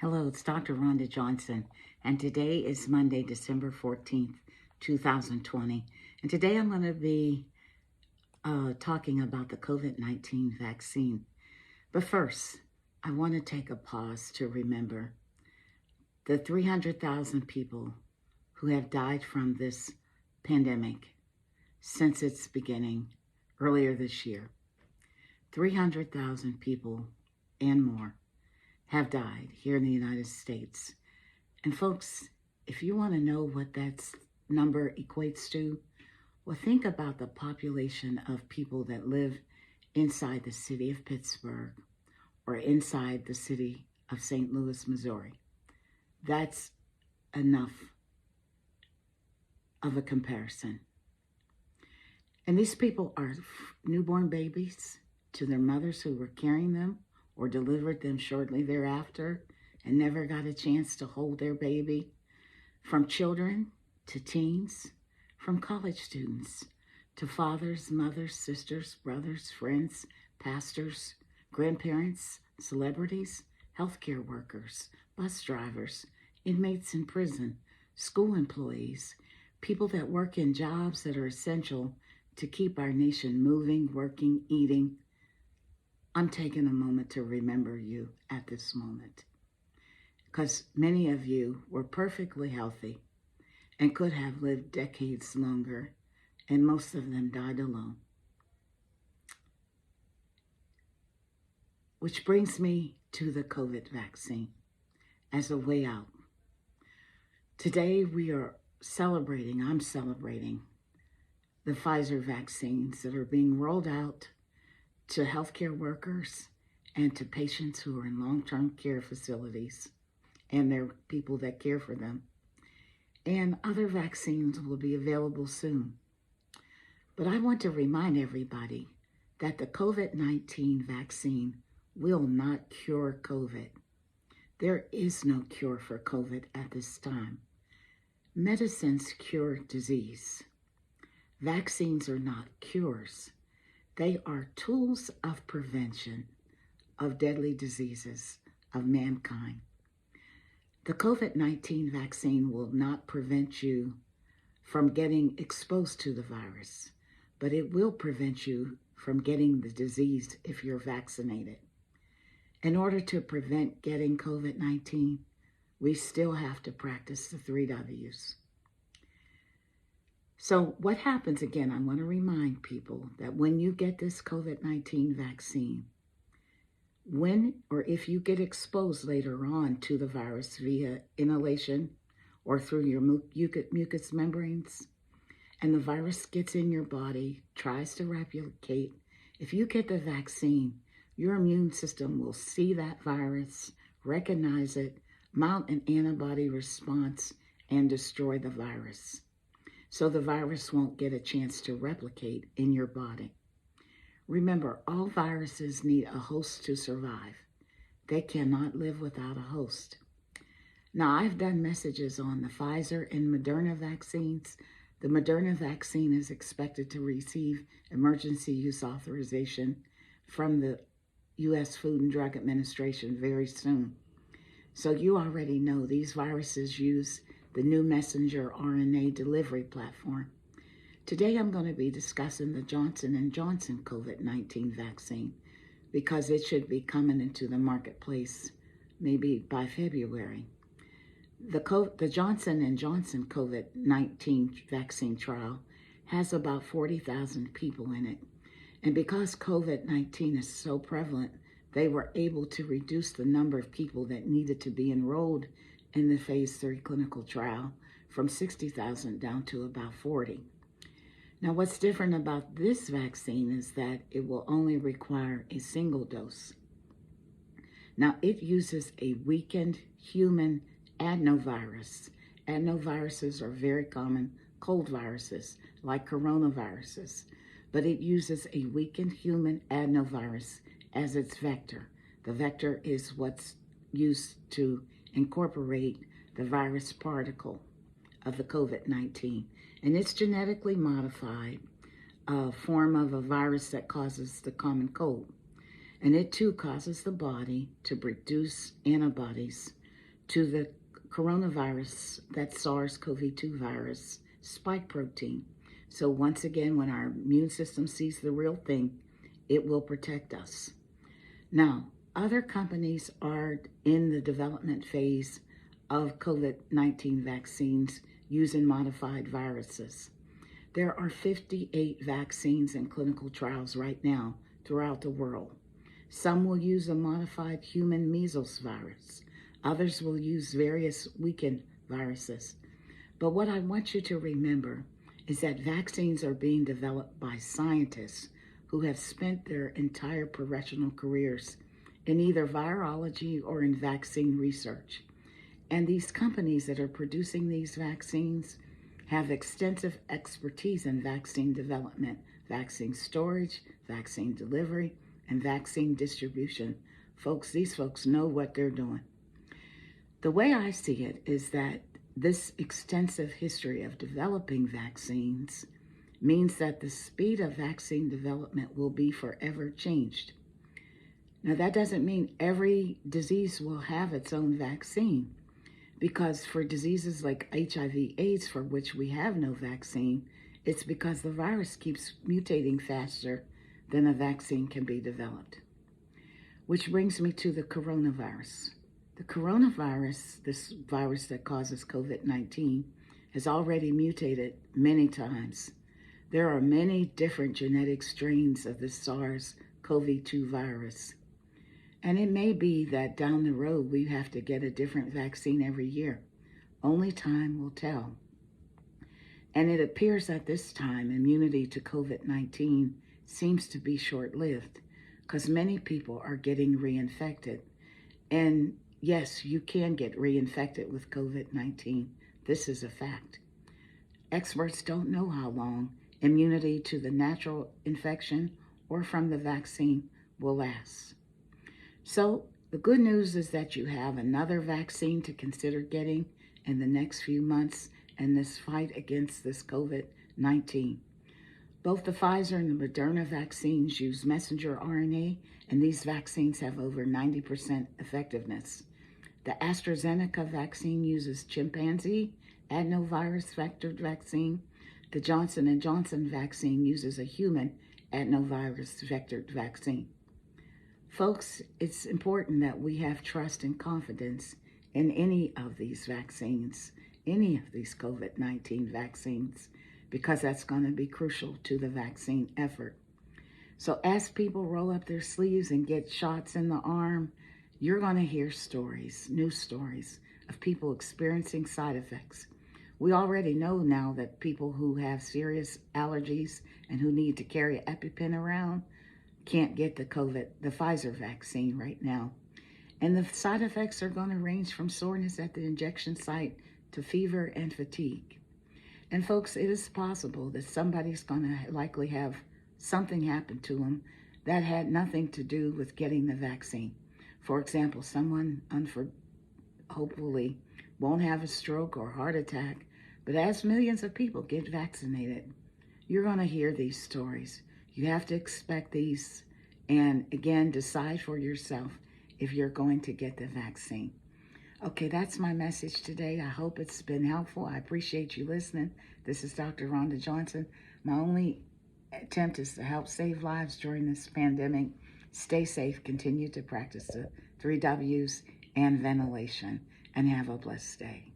Hello, it's Dr. Rhonda Johnson, and today is Monday, December 14th, 2020. And today I'm going to be talking about the COVID-19 vaccine. But first, I want to take a pause to remember the 300,000 people who have died from this pandemic since its beginning earlier this year. 300,000 people and more have died here in the United States. And folks, if you want to know what that number equates to, well, think about the population of people that live inside the city of Pittsburgh or inside the city of St. Louis, Missouri. That's enough of a comparison. And these people are newborn babies to their mothers who were carrying them or delivered them shortly thereafter and never got a chance to hold their baby, from children to teens, from college students to fathers, mothers, sisters, brothers, friends, pastors, grandparents, celebrities, healthcare workers, bus drivers, inmates in prison, school employees, people that work in jobs that are essential to keep our nation moving, working, eating. I'm taking a moment to remember you at this moment because many of you were perfectly healthy and could have lived decades longer, and most of them died alone. Which brings me to the COVID vaccine as a way out. Today I'm celebrating the Pfizer vaccines that are being rolled out to healthcare workers and to patients who are in long-term care facilities and their people that care for them. And other vaccines will be available soon. But I want to remind everybody that the COVID-19 vaccine will not cure COVID. There is no cure for COVID at this time. Medicines cure disease. Vaccines are not cures. They are tools of prevention of deadly diseases of mankind. The COVID-19 vaccine will not prevent you from getting exposed to the virus, but it will prevent you from getting the disease if you're vaccinated. In order to prevent getting COVID-19, we still have to practice the 3 W's. So what happens, again, I want to remind people that when you get this COVID-19 vaccine, when or if you get exposed later on to the virus via inhalation or through your mucous membranes, and the virus gets in your body, tries to replicate, if you get the vaccine, your immune system will see that virus, recognize it, mount an antibody response, and destroy the virus. So the virus won't get a chance to replicate in your body. Remember, all viruses need a host to survive. They cannot live without a host. Now, I've done messages on the Pfizer and Moderna vaccines. The Moderna vaccine is expected to receive emergency use authorization from the U.S. Food and Drug Administration very soon. So you already know these viruses use the new messenger RNA delivery platform. Today I'm going to be discussing the Johnson & Johnson COVID-19 vaccine because it should be coming into the marketplace maybe by February. The Johnson & Johnson COVID-19 vaccine trial has about 40,000 people in it. And because COVID-19 is so prevalent, they were able to reduce the number of people that needed to be enrolled in the phase 3 clinical trial from 60,000 down to about 40. Now, what's different about this vaccine is that it will only require a single dose. Now, it uses a weakened human adenovirus. Adenoviruses are very common cold viruses like coronaviruses, but it uses a weakened human adenovirus as its vector. The vector is what's used to incorporate the virus particle of the COVID-19. And it's genetically modified form of a virus that causes the common cold. And it too causes the body to produce antibodies to the coronavirus, that SARS Cov-2 virus spike protein. So once again, when our immune system sees the real thing, it will protect us. Now, other companies are in the development phase of COVID-19 vaccines using modified viruses. There are 58 vaccines in clinical trials right now throughout the world. Some will use a modified human measles virus. Others will use various weakened viruses. But what I want you to remember is that vaccines are being developed by scientists who have spent their entire professional careers in either virology or in vaccine research. And these companies that are producing these vaccines have extensive expertise in vaccine development, vaccine storage, vaccine delivery, and vaccine distribution. Folks, these folks know what they're doing. The way I see it is that this extensive history of developing vaccines means that the speed of vaccine development will be forever changed. Now, that doesn't mean every disease will have its own vaccine, because for diseases like HIV/AIDS, for which we have no vaccine, it's because the virus keeps mutating faster than a vaccine can be developed. Which brings me to the coronavirus. The coronavirus, this virus that causes COVID-19, has already mutated many times. There are many different genetic strains of the SARS CoV-2 virus. And it may be that down the road we have to get a different vaccine every year. Only time will tell. And it appears at this time immunity to COVID-19 seems to be short-lived because many people are getting reinfected. And yes, you can get reinfected with COVID-19. This is a fact. Experts don't know how long immunity to the natural infection or from the vaccine will last. So the good news is that you have another vaccine to consider getting in the next few months in this fight against this COVID-19. Both the Pfizer and the Moderna vaccines use messenger RNA, and these vaccines have over 90% effectiveness. The AstraZeneca vaccine uses chimpanzee adenovirus vectored vaccine. The Johnson & Johnson vaccine uses a human adenovirus vectored vaccine. Folks, it's important that we have trust and confidence in any of these vaccines, any of these COVID-19 vaccines, because that's going to be crucial to the vaccine effort. So as people roll up their sleeves and get shots in the arm, you're going to hear stories, news stories of people experiencing side effects. We already know now that people who have serious allergies and who need to carry an EpiPen around can't get the Pfizer vaccine right now. And the side effects are going to range from soreness at the injection site to fever and fatigue. And folks, it is possible that somebody's going to likely have something happen to them that had nothing to do with getting the vaccine. For example, someone hopefully won't have a stroke or heart attack, but as millions of people get vaccinated, you're going to hear these stories. You have to expect these and, again, decide for yourself if you're going to get the vaccine. Okay, that's my message today. I hope it's been helpful. I appreciate you listening. This is Dr. Rhonda Johnson. My only attempt is to help save lives during this pandemic. Stay safe, continue to practice the 3 W's and ventilation, and have a blessed day.